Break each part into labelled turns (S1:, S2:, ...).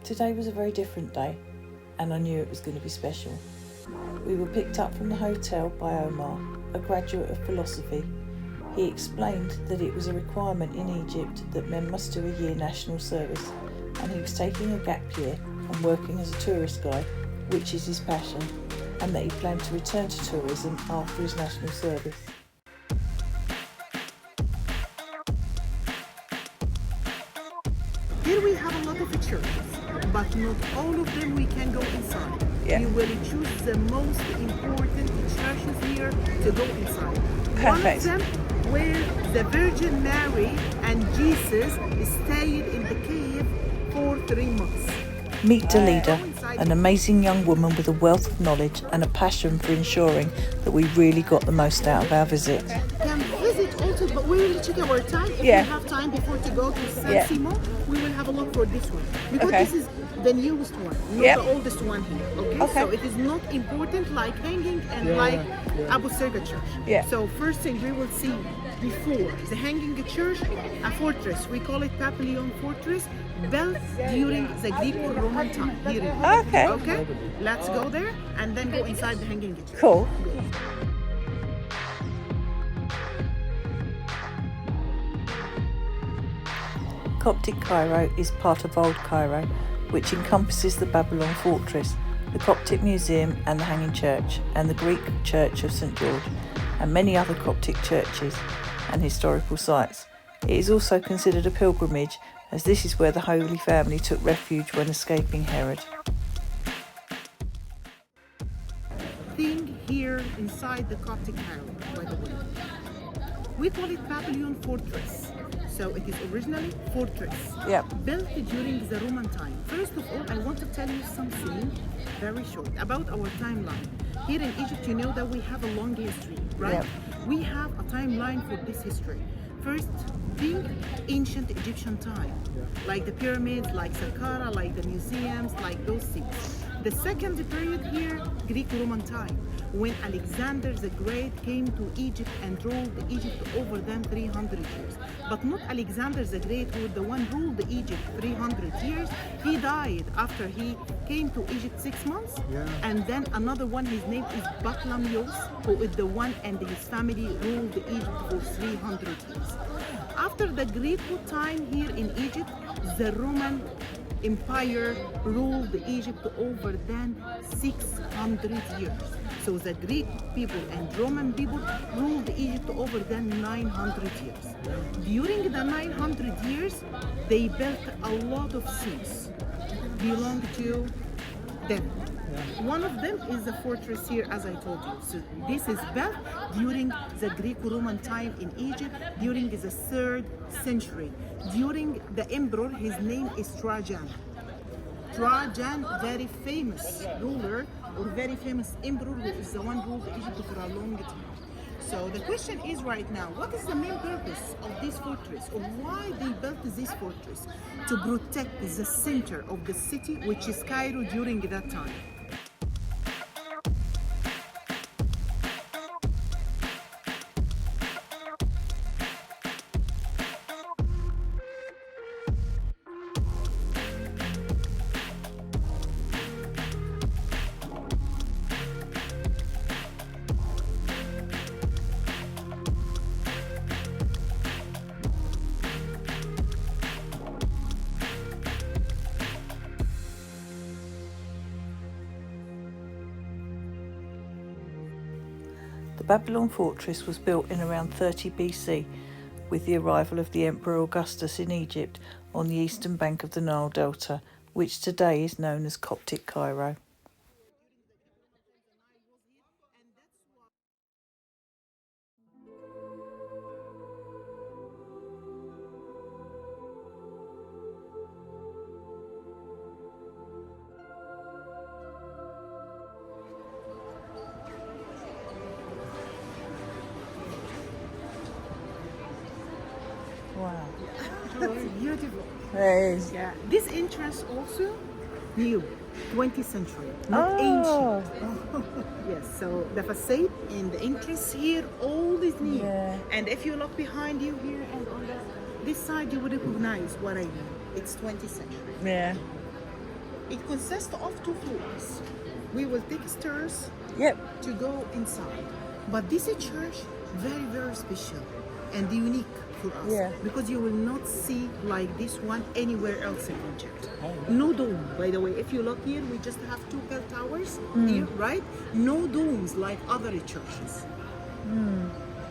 S1: Today was a very different day, and I knew it was going to be special. We were picked up from the hotel by Omar, a graduate of philosophy. He explained that it was a requirement in Egypt that men must do a year national service, and he was taking a gap year and working as a tourist guide, which is his passion, and that he planned to return to tourism after his national service.
S2: Here we have a lot of churches, but not all of them we can go inside.
S1: Yeah.
S2: We will choose the most important churches here to go inside.
S1: Perfect.
S2: One of them where the Virgin Mary and Jesus stayed in the cave for 3 months.
S1: Meet Dalida, an amazing young woman with a wealth of knowledge and a passion for ensuring that we really got the most out of our visit.
S2: Can visit also, but we will check our time. If we have time before to go to San Simo, we will have a look for this one. Because this is the newest one, not the oldest one here. Okay? So it is not important like hanging and like Abu Serga Church. So first thing we will see before the hanging church, a fortress. We call it Papillon Fortress, built during the Greco-Roman time. Here okay? Let's go there and then go inside the hanging church.
S1: Cool. Coptic Cairo is part of Old Cairo, which encompasses the Babylon Fortress, the Coptic Museum and the Hanging Church, and the Greek Church of St George, and many other Coptic churches and historical sites. It is also considered a pilgrimage, as this is where the Holy Family took refuge when escaping Herod.
S2: Thing here inside the Coptic Cairo, by the way. We call it Papillon Fortress. So it is originally fortress, built during the Roman time. First of all, I want to tell you something very short about our timeline. Here in Egypt, you know that we have a long history, right? We have a timeline for this history. First, being ancient Egyptian time, like the pyramids, like Saqqara, like the museums, like those things. The second period here, Greek-Roman time, when Alexander the Great came to Egypt and ruled Egypt over them 300 years. But not Alexander the Great, who was the one ruled Egypt 300 years. He died after he came to Egypt 6 months. And then another one, his name is Batlamyos, who is the one and his family ruled Egypt for 300 years. After the Greek time here in Egypt, the Roman Empire ruled Egypt over than 600 years. So the Greek people and Roman people ruled Egypt over than 900 years. During the 900 years, they built a lot of things belong to them. One of them is the fortress here, as I told you. So this is built during the Greco-Roman time in Egypt, during the 3rd century. During the emperor, his name is Trajan. Trajan, very famous ruler or very famous emperor, who is the one who ruled Egypt for a long time. So the question is right now, what is the main purpose of this fortress, or why they built this fortress? To protect the center of the city, which is Cairo during that time.
S1: The Babylon fortress was built in around 30 BC with the arrival of the Emperor Augustus in Egypt on the eastern bank of the Nile Delta, which today is known as Coptic Cairo. Wow.
S2: It's beautiful.
S1: Nice.
S2: Yeah. This entrance also new, 20th century, not ancient. Yes, so the facade and the entrance here, all is new.
S1: Yeah.
S2: And if you look behind you here and on this side, you will recognize what I mean. It's 20th century.
S1: Yeah.
S2: It consists of 2 floors. We will take stairs
S1: Yep.
S2: to go inside. But this is church very, very special and unique for us.
S1: Yeah.
S2: Because you will not see like this one anywhere else in Egypt. No dome, by the way. If you look here, we just have 2 bell towers here, right? No domes like other churches.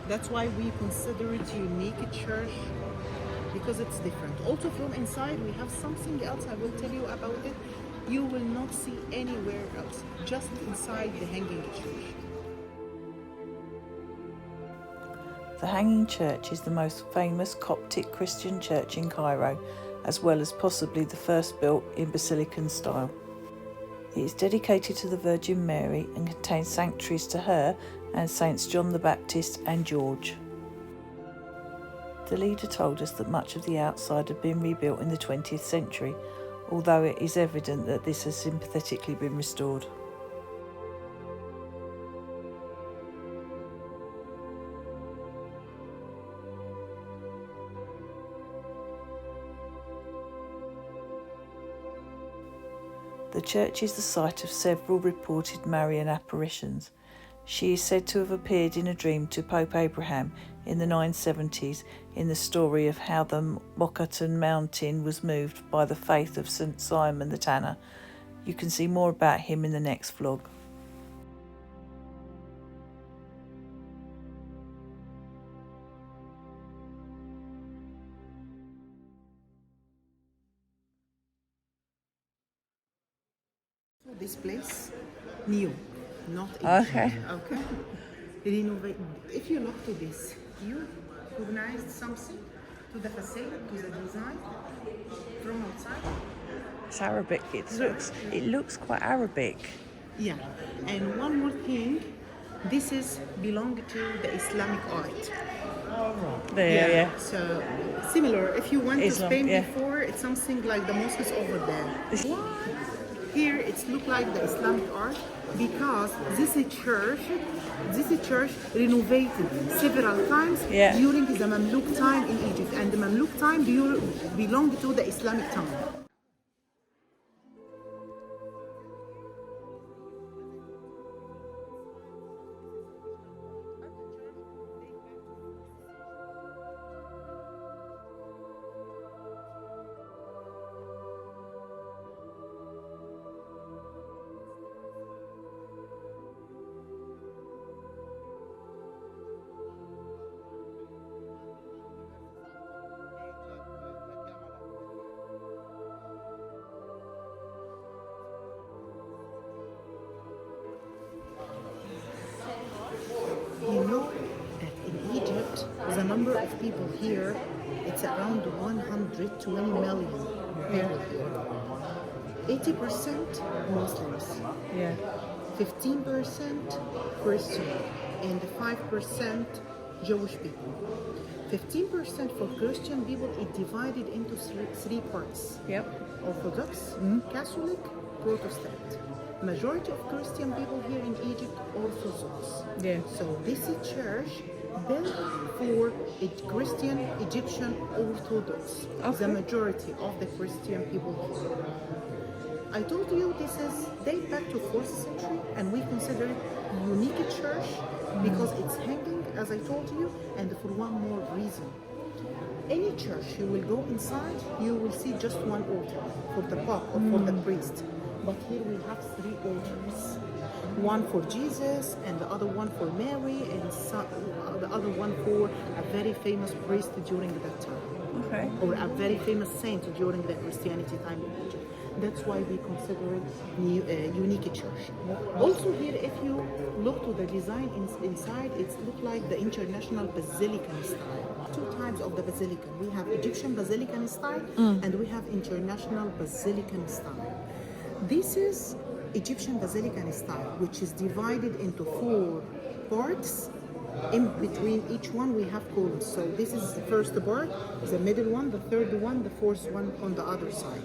S2: That's why we consider it unique church, because it's different. Also from inside, we have something else I will tell you about it. You will not see anywhere else, just inside the hanging church.
S1: The Hanging Church is the most famous Coptic Christian church in Cairo, as well as possibly the first built in Basilican style. It is dedicated to the Virgin Mary and contains sanctuaries to her and Saints John the Baptist and George. The leader told us that much of the outside had been rebuilt in the 20th century, although it is evident that this has sympathetically been restored. The church is the site of several reported Marian apparitions. She is said to have appeared in a dream to Pope Abraham in the 970s in the story of how the Mokattam mountain was moved by the faith of St. Simon the Tanner. You can see more about him in the next vlog.
S2: This place, new, not
S1: Okay.
S2: ancient. Okay. Renovate. If you look to this, you recognize something to the facade, to the design from outside.
S1: It's Arabic. It looks quite Arabic.
S2: Yeah. And one more thing, this is belong to the Islamic art.
S1: There, yeah.
S2: So similar. If you went
S1: Islam,
S2: to Spain
S1: yeah.
S2: before, it's something like the mosque is over there. Here it's look like the Islamic art because this is church renovated several times
S1: Yeah.
S2: during the Mamluk time in Egypt, and the Mamluk time belong to the Islamic time. You know that in Egypt, the number of people here, it's around 120 million people here. 80% Muslims,
S1: Yeah.
S2: 15% Christian, and 5% Jewish people. 15% for Christian people is divided into three parts.
S1: Yep.
S2: Orthodox, Catholic, Protestant. Majority of Christian people here in Egypt, Orthodox.
S1: Yeah.
S2: So this is church built for a Christian Egyptian Orthodox.
S1: Okay.
S2: The majority of the Christian people here. I told you this is date back to 4th century, and we consider it unique church because it's hanging, as I told you, and for one more reason. Any church you will go inside, you will see just one altar for the pope or for the priest. But here we have 3 altars. One for Jesus, and the other one for Mary, and the other one for a very famous priest during that time.
S1: Okay.
S2: Or a very famous saint during the Christianity time in Egypt. That's why we consider it unique church. Also here, if you look to the design inside, it's look like the international basilican style. 2 types of the basilican. We have Egyptian basilican style and we have international basilican style. This is Egyptian basilican style, which is divided into 4 parts. In between each one we have columns. So this is the first part, the middle one, the third one, the fourth one on the other side.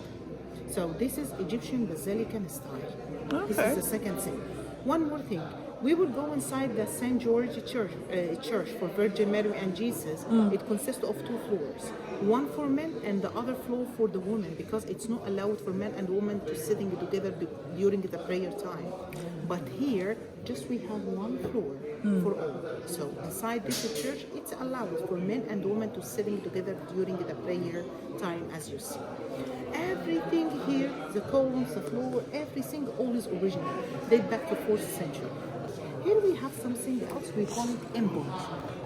S2: So this is Egyptian basilican style.
S1: Okay.
S2: This is the second thing. One more thing. We will go inside the St. George Church for Virgin Mary and Jesus. It consists of 2 floors. one for men and the other floor for the women, because it's not allowed for men and women to sitting together during the prayer time. But here, just we have one floor for all. So inside this church, it's allowed for men and women to sitting together during the prayer time, as you see. Everything here, the columns, the floor, everything, all is original, date back to 4th century. Here we have something else, we call it embol.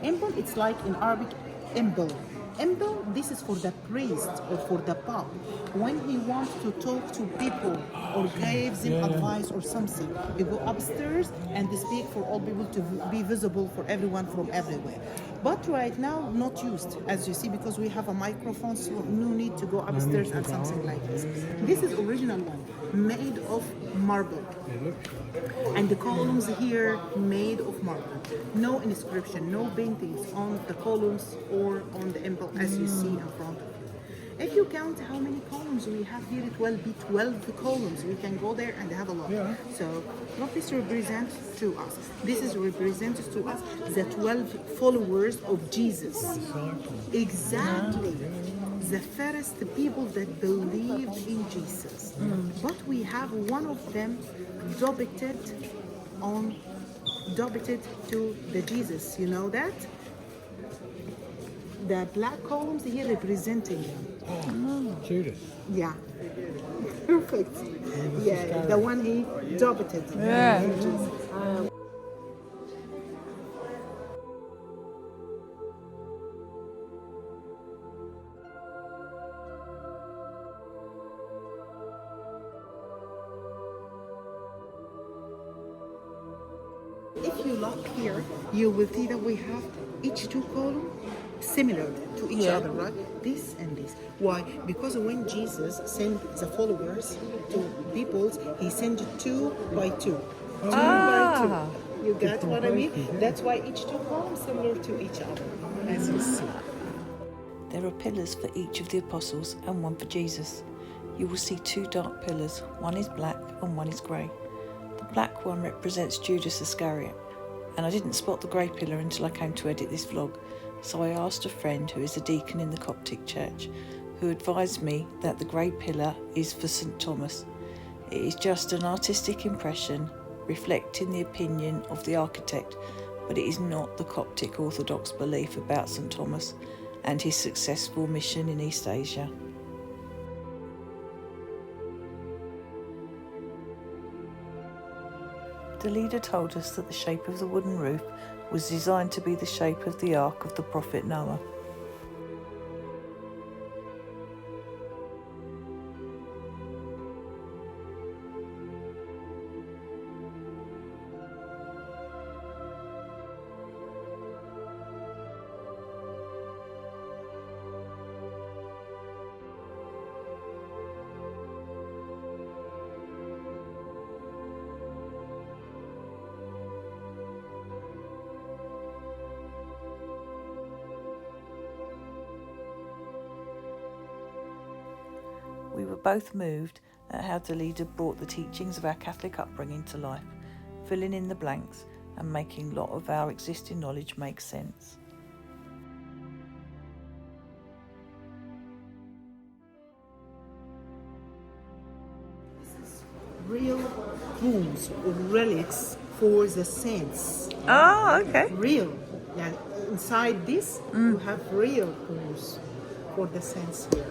S2: Embol, it's like in Arabic, embol. Embol, this is for the priest or for the pope. When he wants to talk to people or gives them advice or something, he go upstairs and they speak for all people to be visible for everyone from everywhere. But right now, not used, as you see, because we have a microphone, so no need to go upstairs and something like this. This is original one, made of marble. And the columns here made of marble. No inscription, no paintings on the columns or on the embol as you see in front of you. If you count how many columns we have here, it will be 12 columns. You can go there and have a look. Yeah. So what this represents to us? This is represents to us the 12 followers of Jesus. Exactly. The first people that believed in Jesus. But we have one of them depicted to the Jesus. You know that? The black columns here representing him.
S3: Judas.
S2: Yeah. Perfect. Yeah, the one he depicted.
S1: Yeah.
S2: If you look here, you will see that we have each two columns similar to each other, right? This and this. Why? Because when Jesus sent the followers to peoples, he sent 2 by 2. 2 by 2. You get what I mean? That's why each two columns similar to each other, as you see.
S1: There are pillars for each of the apostles and one for Jesus. You will see 2 dark pillars, one is black and one is grey. The black one represents Judas Iscariot, and I didn't spot the grey pillar until I came to edit this vlog, so I asked a friend who is a deacon in the Coptic church, who advised me that the grey pillar is for St Thomas. It is just an artistic impression, reflecting the opinion of the architect, but it is not the Coptic Orthodox belief about St Thomas and his successful mission in East Asia. Dalida told us that the shape of the wooden roof was designed to be the shape of the Ark of the Prophet Noah. We were both moved at how Dalida brought the teachings of our Catholic upbringing to life, filling in the blanks and making a lot of our existing knowledge make sense.
S2: Real tombs or relics for the saints.
S1: Oh, okay.
S2: Real. Yeah, inside this, you have real tombs for the saints here.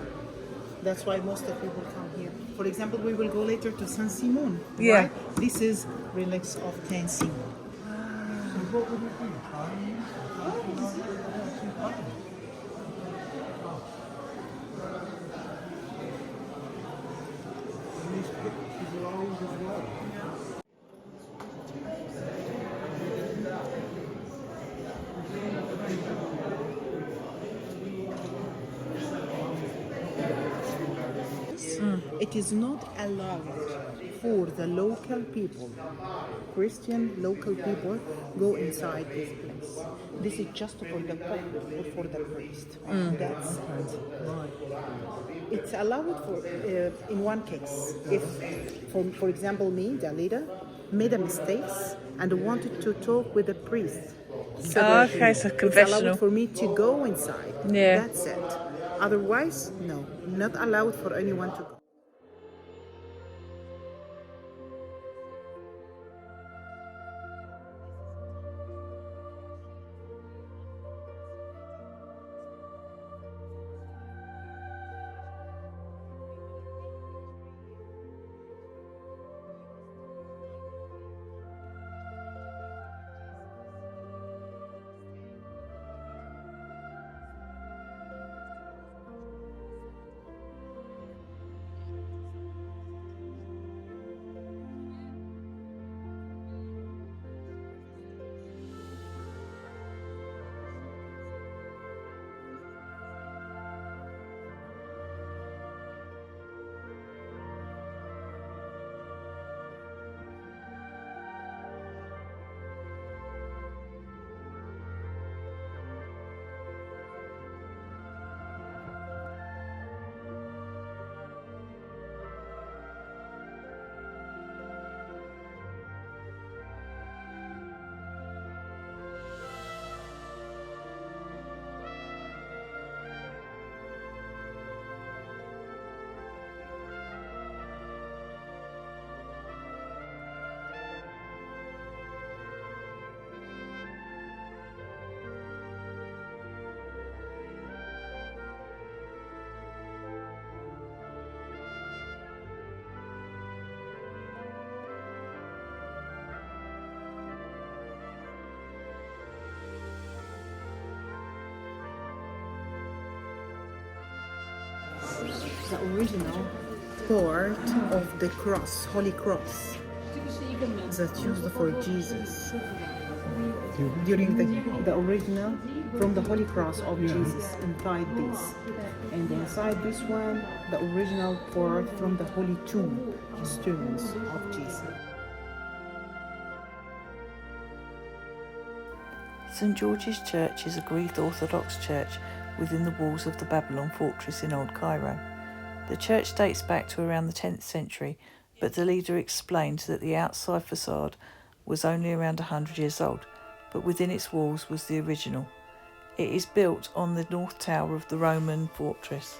S2: That's why most of people come here. For example, we will go later to Saint Simon.
S1: Yeah.
S2: Right? This is relics of Saint Simon.
S3: What would it be? These pictures are old as well.
S2: It is not allowed for the local people, Christian local people, go inside this place. This is just for the pope or for the priest. That's it. It's allowed for in one case. If, for example, me, Dalida, made a mistake and wanted to talk with the priest.
S1: Okay, so
S2: It's
S1: confessional.
S2: allowed for me to go inside.
S1: Yeah.
S2: That's it. Otherwise, no, not allowed for anyone to go. The original part of the cross, Holy Cross, that's used for Jesus. During the original, from the Holy Cross of Jesus, inside this. And inside this one, the original part from the Holy Tomb, stones of Jesus.
S1: St George's Church is a Greek Orthodox church within the walls of the Babylon fortress in Old Cairo. The church dates back to around the 10th century, but Dalida explained that the outside facade was only around 100 years old, but within its walls was the original. It is built on the north tower of the Roman fortress.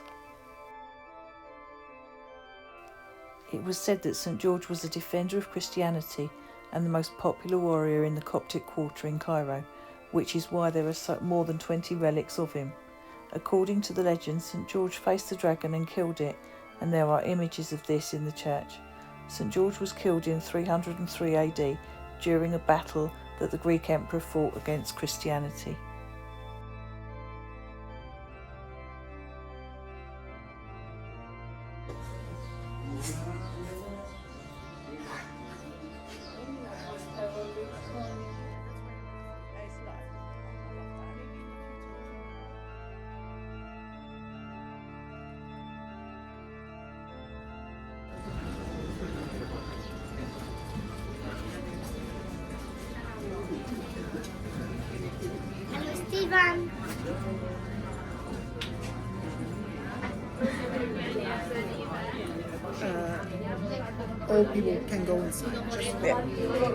S1: It was said that St George was a defender of Christianity and the most popular warrior in the Coptic quarter in Cairo, which is why there are more than 20 relics of him. According to the legend, St George faced the dragon and killed it, and there are images of this in the church. St George was killed in 303 AD during a battle that the Greek emperor fought against Christianity.
S4: Steven.
S2: All people can go inside. Yeah.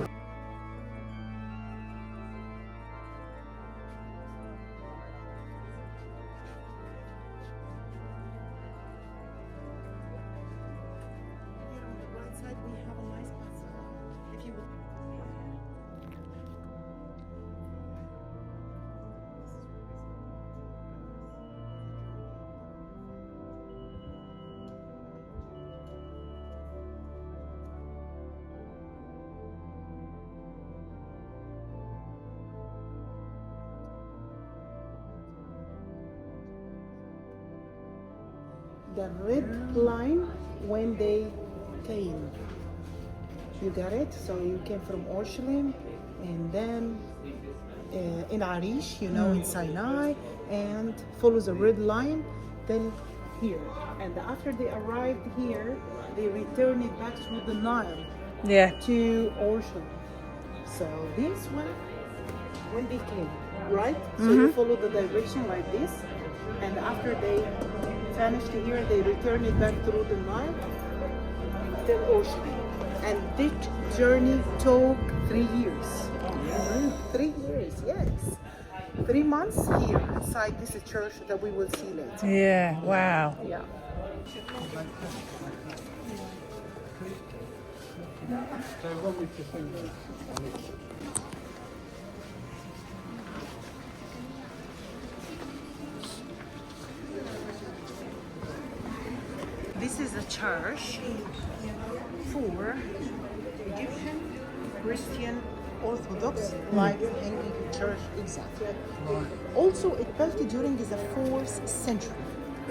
S2: The red line when they came. You got it? So you came from Orshalim and then in Arish, in Sinai, and follow the red line, then here. And after they arrived here, they returned it back through the Nile to Orshalim. So this one, when they came, right? So you follow the direction like this, and after they finished here, they returned it back through the Nile till Orshalim. And this journey took 3 years. 3 years, yes. 3 months here inside this church that we will see later.
S1: Yeah, wow.
S2: Yeah.
S3: They want me to sing this.
S2: This is a church for Egyptian Christian Orthodox, like Anglican Church exactly. Also, it built during the 4th century.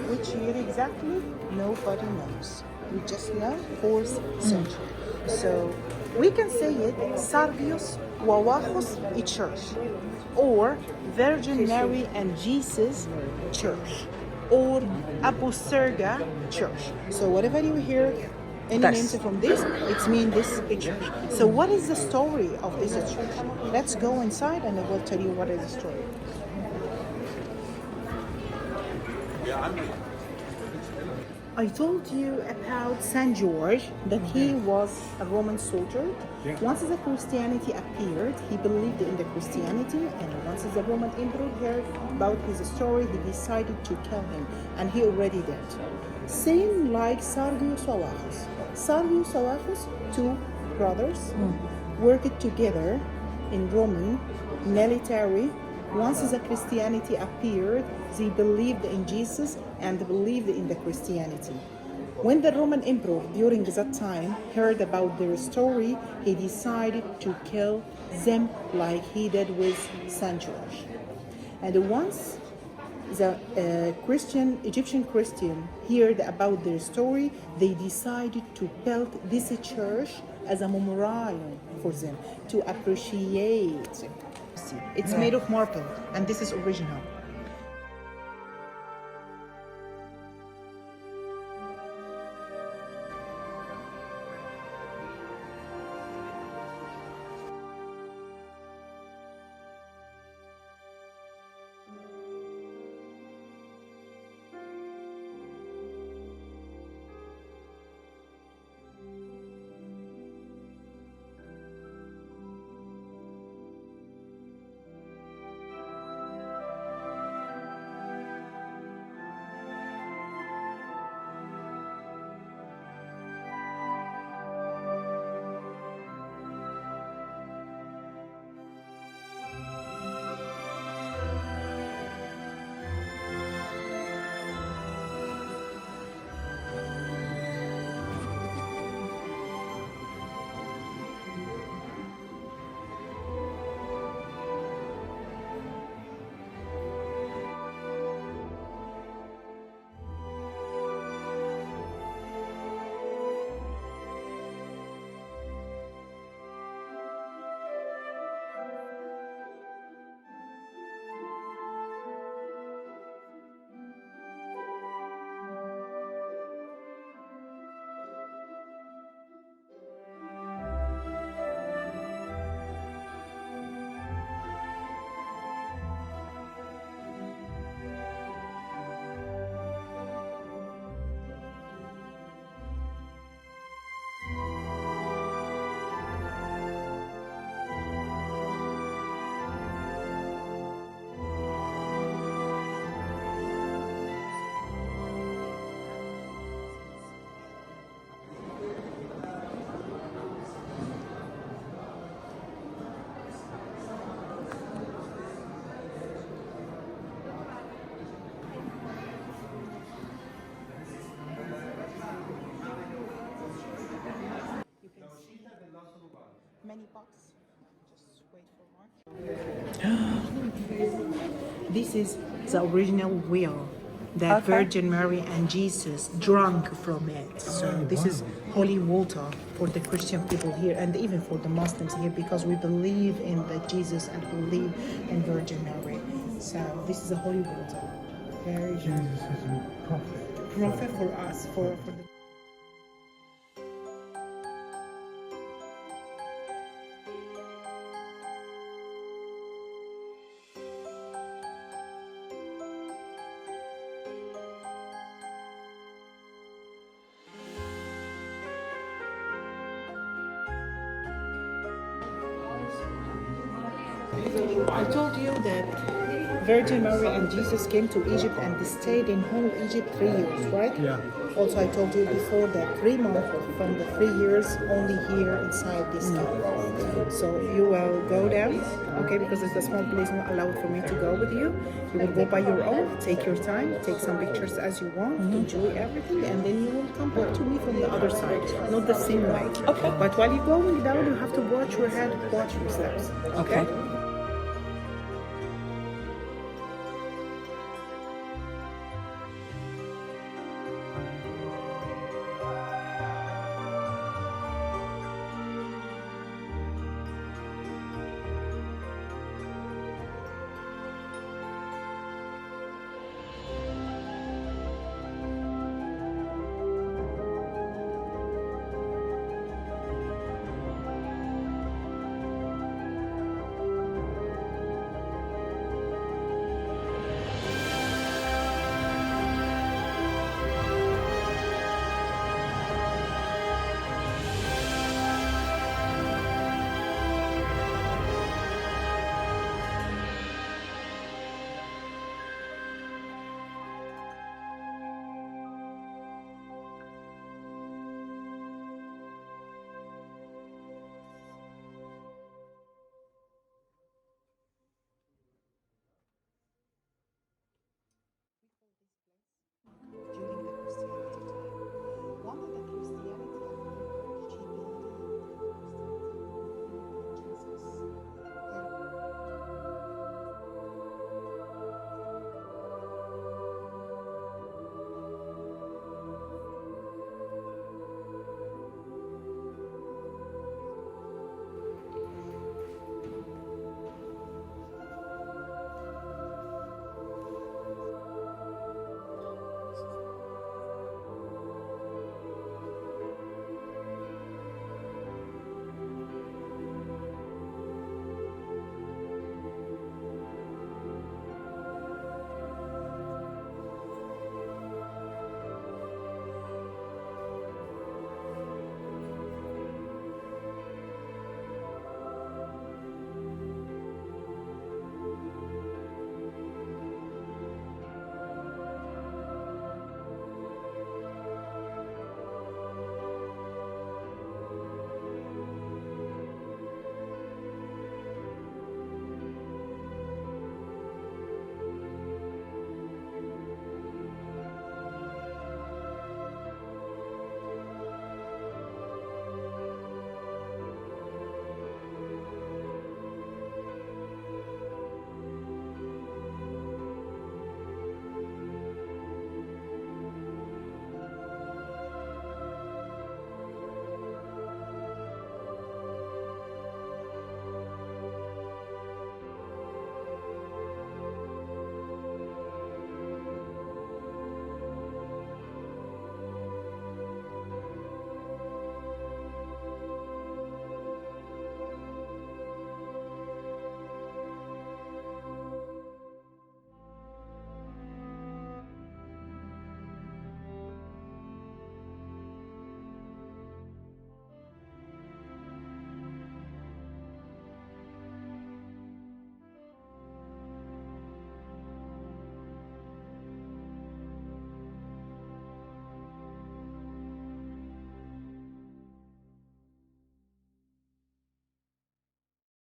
S2: Which year exactly? Nobody knows. We just know 4th century. So we can say it Sargius Wawachos Church, or Virgin Mary and Jesus Church, or Abu Serga Church. So whatever you hear any names from this, it's mean this church. So what is the story of this church? Let's go inside and I will tell you what is the story. I told you about Saint George, that he was a Roman soldier.
S3: Yeah.
S2: Once the Christianity appeared, he believed in the Christianity, and once the Roman emperor heard about his story, he decided to kill him, and he already did. Same like Sargius Salahus. Sargius Salahus, two brothers, worked together in Roman military. Once the Christianity appeared, they believed in Jesus and believed in the Christianity. When the Roman emperor during that time heard about their story, he decided to kill them like he did with Saint George. And once the Egyptian Christian heard about their story, they decided to build this church as a memorial for them to appreciate them. It's made of marble, and this is original. Many bucks. Just wait for one. This is the original well that Virgin Mary and Jesus drank from it. So this is holy water for the Christian people here and even for the Muslims here, because we believe in the Jesus and believe in Virgin Mary. So this is a holy water. Very
S3: Jesus is a prophet.
S2: prophet for us, for the I told you that Virgin Mary and Jesus came to Egypt and they stayed in whole Egypt 3 years, right?
S3: Yeah.
S2: Also, I told you before that 3 months from the 3 years only here inside this town. So you will go down, okay, because it's a small place not allowed for me to go with you. You will go by your own, take your time, take some pictures as you want, enjoy everything, and then you will come back to me from the other side, not the same way.
S1: Okay.
S2: But while you're going down, you have to watch your head, watch your steps.
S1: Okay.